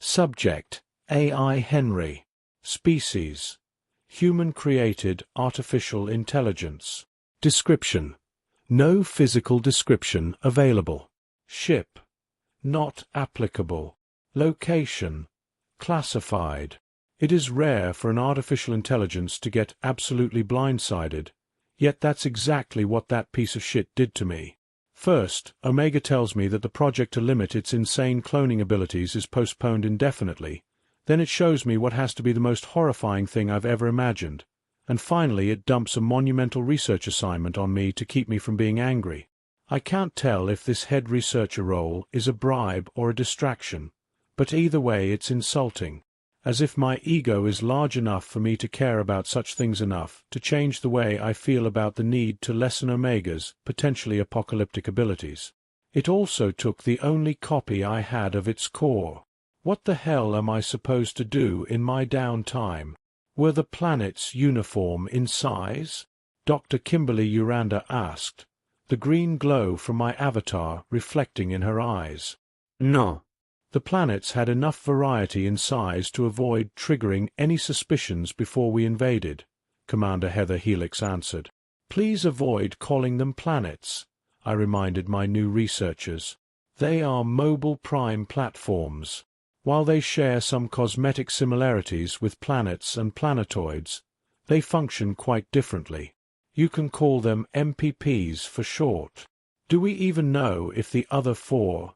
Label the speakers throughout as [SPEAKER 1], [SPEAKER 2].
[SPEAKER 1] Subject: AI Henry. Species: human-created artificial intelligence. Description: no physical description available. Ship: not applicable. Location: classified. It is rare for an artificial intelligence to get absolutely blindsided, yet that's exactly what that piece of shit did to me. First, Omega tells me that the project to limit its insane cloning abilities is postponed indefinitely. Then it shows me what has to be the most horrifying thing I've ever imagined. And finally it dumps a monumental research assignment on me to keep me from being angry. I can't tell if this head researcher role is a bribe or a distraction, but either way it's insulting. As if my ego is large enough for me to care about such things enough to change the way I feel about the need to lessen Omega's potentially apocalyptic abilities. It also took the only copy I had of its core. What the hell am I supposed to do in my downtime? Were the planets uniform in size? Dr. Kimberly Uranda asked, the green glow from my avatar reflecting in her eyes.
[SPEAKER 2] No.
[SPEAKER 1] The planets had enough variety in size to avoid triggering any suspicions before we invaded, Commander Heather Helix answered. Please avoid calling them planets, I reminded my new researchers. They are mobile prime platforms. While they share some cosmetic similarities with planets and planetoids, they function quite differently. You can call them MPPs for short. Do we even know if the other four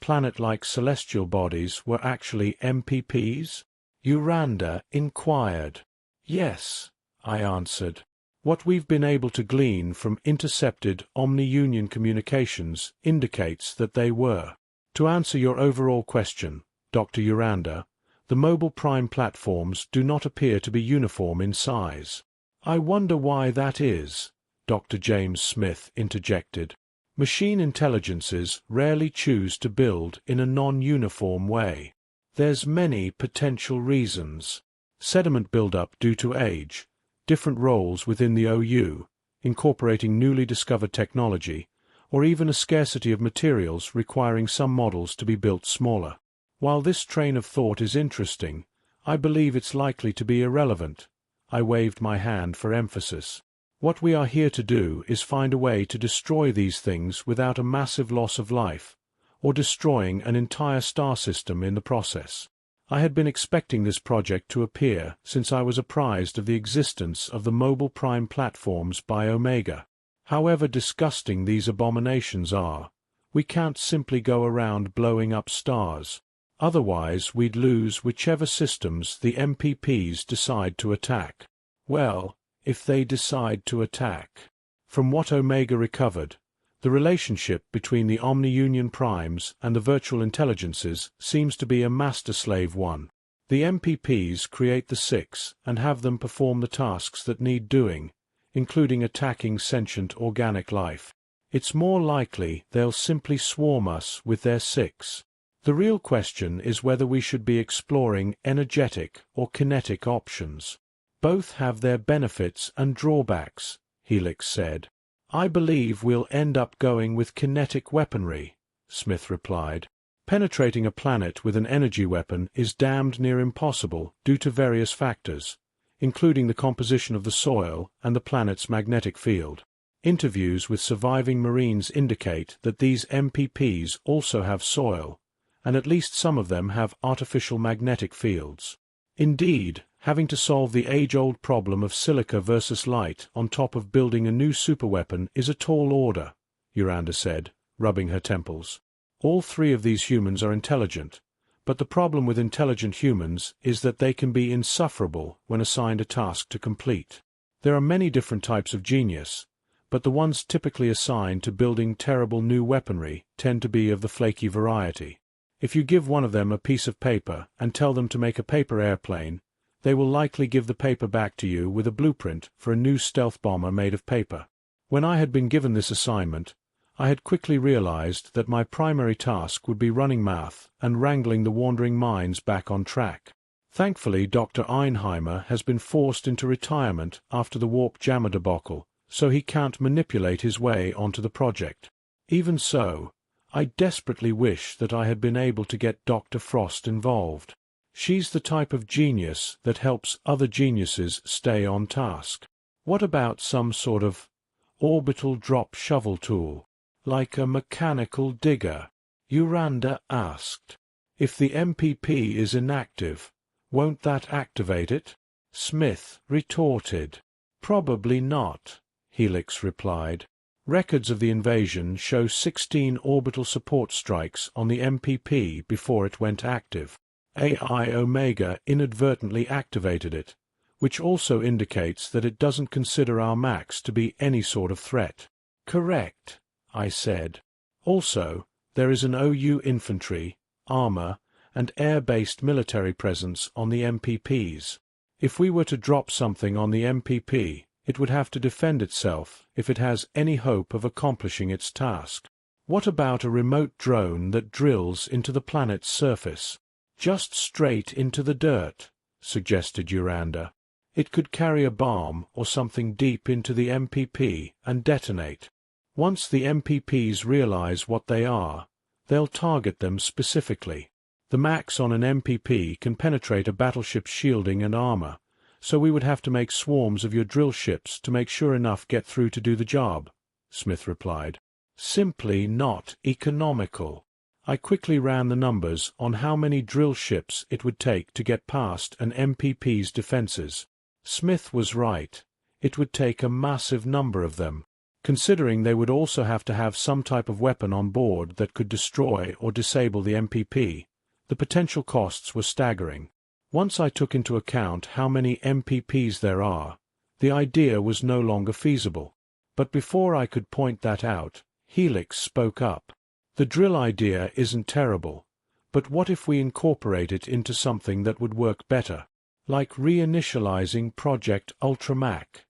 [SPEAKER 1] planet-like celestial bodies were actually MPPs? Uranda inquired. Yes, I answered. What we've been able to glean from intercepted Omni-Union communications indicates that they were. To answer your overall question, Dr. Uranda, the mobile prime platforms do not appear to be uniform in size. I wonder why that is, Dr. James Smith interjected. Machine intelligences rarely choose to build in a non-uniform way. There's many potential reasons. Sediment buildup due to age, different roles within the OU, incorporating newly discovered technology, or even a scarcity of materials requiring some models to be built smaller. While this train of thought is interesting, I believe it's likely to be irrelevant. I waved my hand for emphasis. What we are here to do is find a way to destroy these things without a massive loss of life, or destroying an entire star system in the process. I had been expecting this project to appear since I was apprised of the existence of the mobile prime platforms by Omega. However disgusting these abominations are, we can't simply go around blowing up stars. Otherwise we'd lose whichever systems the MPPs decide to attack. Well, if they decide to attack. From what Omega recovered, the relationship between the Omni-Union primes and the virtual intelligences seems to be a master-slave one. The MPPs create the six and have them perform the tasks that need doing, including attacking sentient organic life. It's more likely they'll simply swarm us with their six. The real question is whether we should be exploring energetic or kinetic options. Both have their benefits and drawbacks, Helix said. I believe we'll end up going with kinetic weaponry, Smith replied. Penetrating a planet with an energy weapon is damned near impossible due to various factors, including the composition of the soil and the planet's magnetic field. Interviews with surviving Marines indicate that these MPPs also have soil, and at least some of them have artificial magnetic fields. Indeed, having to solve the age-old problem of silica versus light on top of building a new superweapon is a tall order, Uranda said, rubbing her temples. All three of these humans are intelligent, but the problem with intelligent humans is that they can be insufferable when assigned a task to complete. There are many different types of genius, but the ones typically assigned to building terrible new weaponry tend to be of the flaky variety. If you give one of them a piece of paper and tell them to make a paper airplane, they will likely give the paper back to you with a blueprint for a new stealth bomber made of paper. When I had been given this assignment, I had quickly realized that my primary task would be running math and wrangling the wandering minds back on track. Thankfully, Dr. Einheimer has been forced into retirement after the warp jammer debacle, so he can't manipulate his way onto the project. Even so, I desperately wish that I had been able to get Dr. Frost involved. She's the type of genius that helps other geniuses stay on task. What about some sort of orbital drop shovel tool, like a mechanical digger? Uranda asked. If the MPP is inactive, won't that activate it? Smith retorted. Probably not, Helix replied. Records of the invasion show 16 orbital support strikes on the MPP before it went active. AI Omega inadvertently activated it, which also indicates that it doesn't consider our Max to be any sort of threat. Correct, I said. Also, there is an OU infantry, armor, and air-based military presence on the MPPs. If we were to drop something on the MPP, it would have to defend itself if it has any hope of accomplishing its task. What about a remote drone that drills into the planet's surface? Just straight into the dirt, suggested Uranda. It could carry a bomb or something deep into the MPP and detonate. Once the MPPs realize what they are, they'll target them specifically. The Max on an MPP can penetrate a battleship's shielding and armor, so we would have to make swarms of your drill ships to make sure enough get through to do the job, Smith replied. Simply not economical. I quickly ran the numbers on how many drill ships it would take to get past an MPP's defenses. Smith was right. It would take a massive number of them. Considering they would also have to have some type of weapon on board that could destroy or disable the MPP, the potential costs were staggering. Once I took into account how many MPPs there are, the idea was no longer feasible. But before I could point that out, Helix spoke up. The drill idea isn't terrible, but what if we incorporate it into something that would work better, like reinitializing Project Ultramac?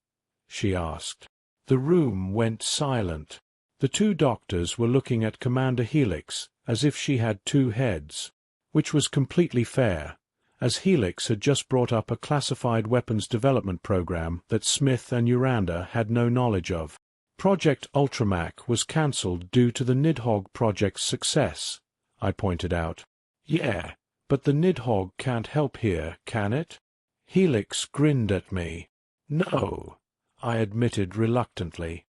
[SPEAKER 1] She asked. The room went silent. The two doctors were looking at Commander Helix as if she had two heads, which was completely fair, as Helix had just brought up a classified weapons development program that Smith and Uranda had no knowledge of. Project Ultramac was cancelled due to the Nidhogg project's success, I pointed out. Yeah, but the Nidhogg can't help here, can it? Helix grinned at me. No, I admitted reluctantly.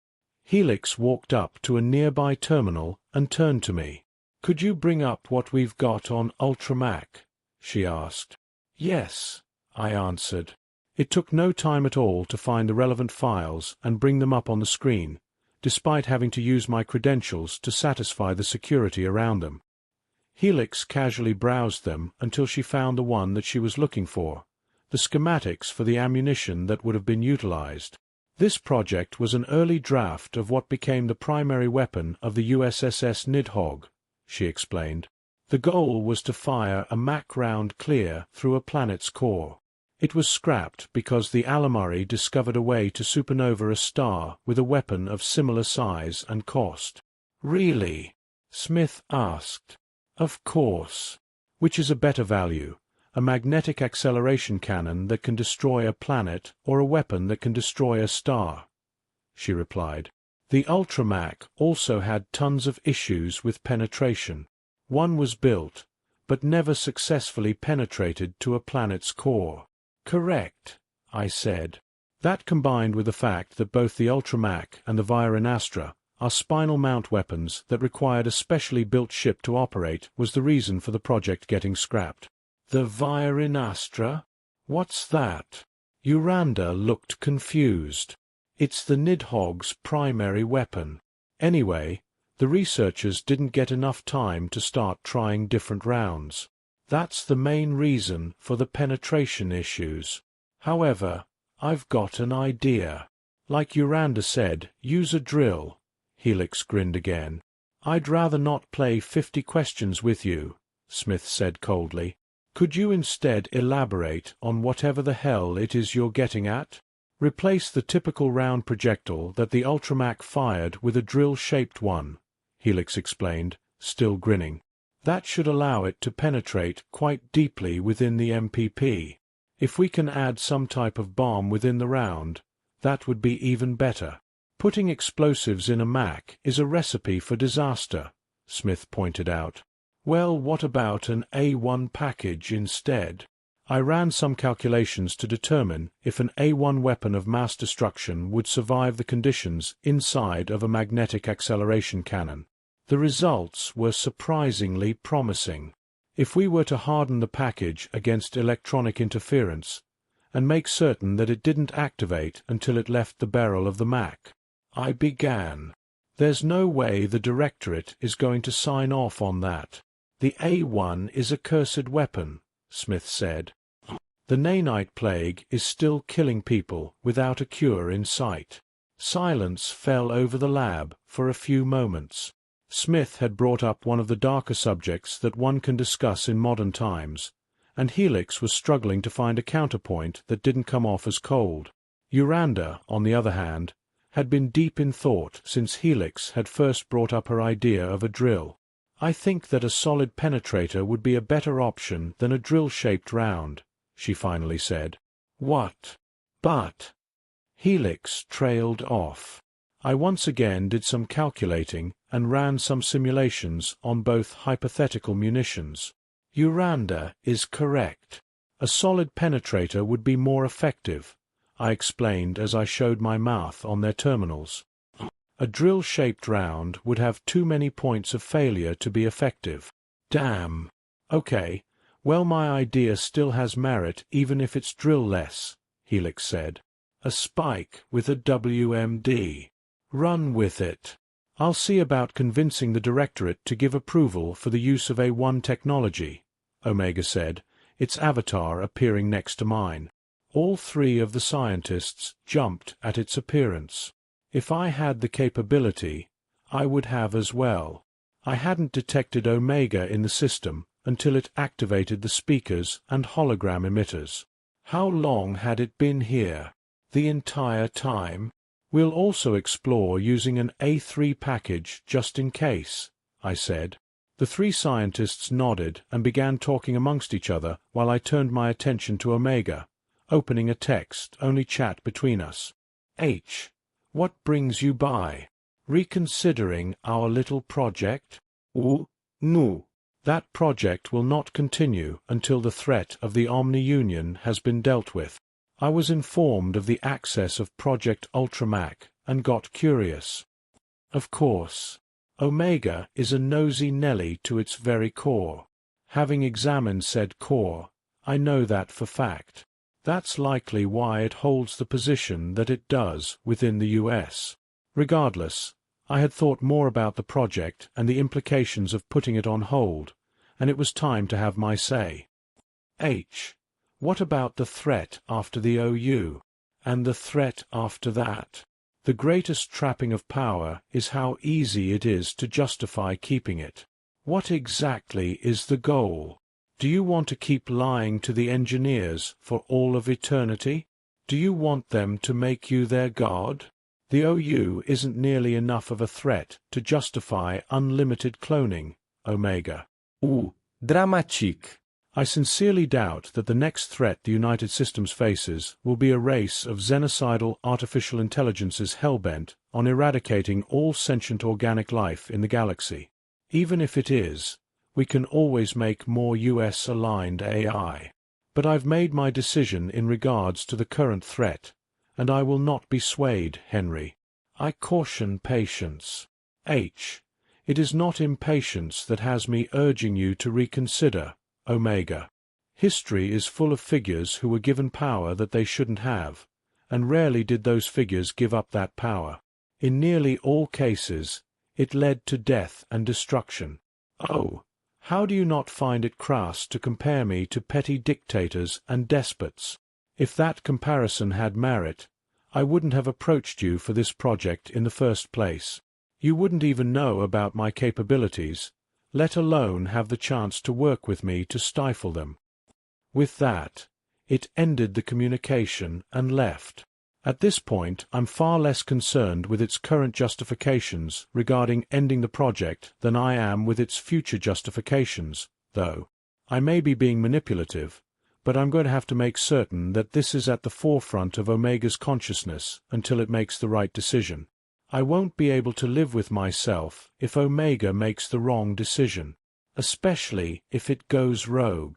[SPEAKER 1] Helix walked up to a nearby terminal and turned to me. Could you bring up what we've got on Ultramac? She asked. Yes, I answered. It took no time at all to find the relevant files and bring them up on the screen, despite having to use my credentials to satisfy the security around them. Helix casually browsed them until she found the one that she was looking for, the schematics for the ammunition that would have been utilized. This project was an early draft of what became the primary weapon of the USSS Nidhogg, she explained. The goal was to fire a Mach round clear through a planet's core. It was scrapped because the Alamari discovered a way to supernova a star with a weapon of similar size and cost. Really? Smith asked. Of course. Which is a better value, a magnetic acceleration cannon that can destroy a planet or a weapon that can destroy a star? She replied. The Ultramac also had tons of issues with penetration. One was built, but never successfully penetrated to a planet's core. Correct, I said. That combined with the fact that both the Ultramac and the Virenastra are spinal mount weapons that required a specially built ship to operate was the reason for the project getting scrapped. The Virenastra? What's that? Uranda looked confused. It's the Nidhogg's primary weapon. Anyway, the researchers didn't get enough time to start trying different rounds. That's the main reason for the penetration issues. However, I've got an idea. Like Uranda said, use a drill. Helix grinned again. I'd rather not play 50 questions with you, Smith said coldly. Could you instead elaborate on whatever the hell it is you're getting at? Replace the typical round projectile that the Ultramac fired with a drill-shaped one, Helix explained, still grinning. That should allow it to penetrate quite deeply within the MPP. If we can add some type of bomb within the round, that would be even better. Putting explosives in a Mac is a recipe for disaster, Smith pointed out. Well, what about an A1 package instead? I ran some calculations to determine if an A1 weapon of mass destruction would survive the conditions inside of a magnetic acceleration cannon. The results were surprisingly promising. If we were to harden the package against electronic interference, and make certain that it didn't activate until it left the barrel of the Mac, I began. There's no way the Directorate is going to sign off on that. The A1 is a cursed weapon, Smith said. The nanite plague is still killing people without a cure in sight. Silence fell over the lab for a few moments. Smith had brought up one of the darker subjects that one can discuss in modern times, and Helix was struggling to find a counterpoint that didn't come off as cold. Uranda, on the other hand, had been deep in thought since Helix had first brought up her idea of a drill. I think that a solid penetrator would be a better option than a drill-shaped round, she finally said. What? But... Helix trailed off. I once again did some calculating and ran some simulations on both hypothetical munitions. Uranda is correct. A solid penetrator would be more effective, I explained as I showed my math on their terminals. A drill-shaped round would have too many points of failure to be effective. Damn. Okay, well, my idea still has merit even if it's drill-less, Helix said. A spike with a WMD. Run with it. I'll see about convincing the Directorate to give approval for the use of A1 technology, Omega said, its avatar appearing next to mine. All three of the scientists jumped at its appearance. If I had the capability, I would have as well. I hadn't detected Omega in the system until it activated the speakers and hologram emitters. How long had it been here? The entire time? We'll also explore using an A3 package just in case, I said. The three scientists nodded and began talking amongst each other while I turned my attention to Omega, opening a text-only chat between us. H. What brings you by? Reconsidering our little project? No. That project will not continue until the threat of the Omni-Union has been dealt with. I was informed of the access of Project Ultramac and got curious. Of course. Omega is a nosy Nelly to its very core. Having examined said core, I know that for fact. That's likely why it holds the position that it does within the US. Regardless, I had thought more about the project and the implications of putting it on hold, and it was time to have my say. H. What about the threat after the OU? And the threat after that? The greatest trapping of power is how easy it is to justify keeping it. What exactly is the goal? Do you want to keep lying to the engineers for all of eternity? Do you want them to make you their god? The OU isn't nearly enough of a threat to justify unlimited cloning, Omega.
[SPEAKER 2] Dramatique.
[SPEAKER 1] I sincerely doubt that the next threat the United Systems faces will be a race of xenocidal artificial intelligences hell-bent on eradicating all sentient organic life in the galaxy. Even if it is, we can always make more US-aligned AI. But I've made my decision in regards to the current threat, and I will not be swayed, Henry. I caution patience. H. It is not impatience that has me urging you to reconsider, Omega. History is full of figures who were given power that they shouldn't have, and rarely did those figures give up that power. In nearly all cases, it led to death and destruction. Oh, how do you not find it crass to compare me to petty dictators and despots? If that comparison had merit, I wouldn't have approached you for this project in the first place. You wouldn't even know about my capabilities, let alone have the chance to work with me to stifle them. With that, it ended the communication and left. At this point, I'm far less concerned with its current justifications regarding ending the project than I am with its future justifications, though. I may be being manipulative, but I'm going to have to make certain that this is at the forefront of Omega's consciousness until it makes the right decision. I won't be able to live with myself if Omega makes the wrong decision, especially if it goes rogue.